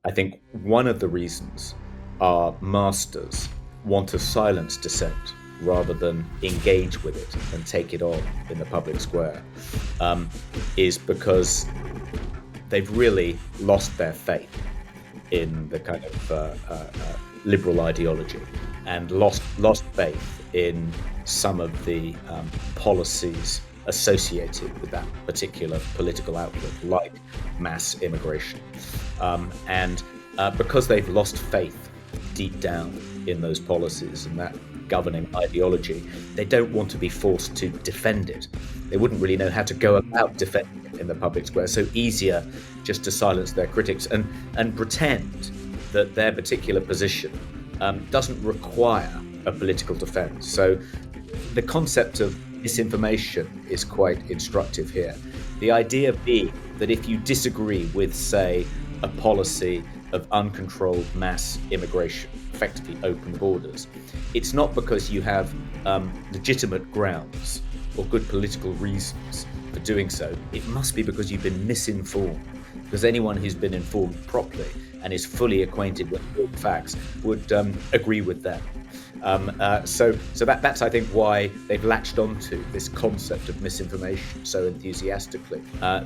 I think one of the reasons our masters want to silence dissent rather than engage with it and take it on in the public square is because they've really lost their faith in the kind of liberal ideology and lost faith in some of the policies associated with that particular political outlook, like mass immigration. And because they've lost faith deep down in those policies and that governing ideology, they don't want to be forced to defend it. They wouldn't really know how to go about defending it in the public square. So easier just to silence their critics and pretend that their particular position doesn't require a political defense. So the concept of misinformation is quite instructive here. The idea being that if you disagree with, say, a policy of uncontrolled mass immigration, effectively open borders, it's not because you have legitimate grounds or good political reasons for doing so. It must be because you've been misinformed. Because anyone who's been informed properly and is fully acquainted with all the facts would agree with them. So that's, I think, why they've latched onto this concept of misinformation so enthusiastically.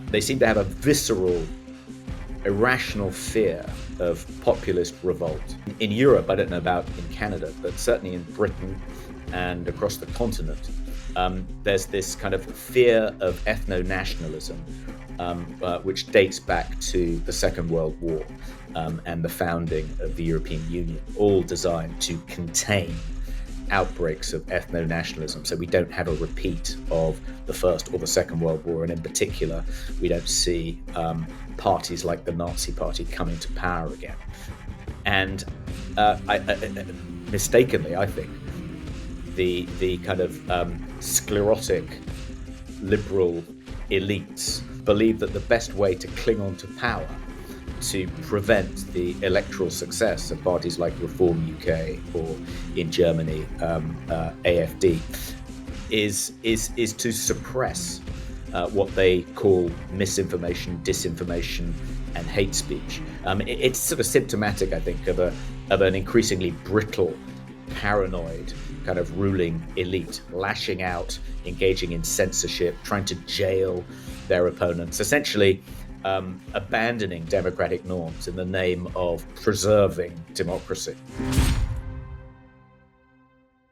They seem to have a visceral, irrational fear of populist revolt. In Europe, I don't know about in Canada, but certainly in Britain and across the continent, there's this kind of fear of ethno-nationalism, which dates back to the Second World War and the founding of the European Union, all designed to contain outbreaks of ethno-nationalism, so we don't have a repeat of the First or the Second World War, and in particular, we don't see parties like the Nazi Party coming to power again. And mistakenly, I think, the kind of sclerotic liberal elites believe that the best way to cling on to power to prevent the electoral success of parties like Reform UK or in Germany AfD is to suppress what they call misinformation, disinformation, and hate speech. It's sort of symptomatic, I think, of an increasingly brittle, paranoid kind of ruling elite, lashing out, engaging in censorship, trying to jail their opponents, essentially abandoning democratic norms in the name of preserving democracy.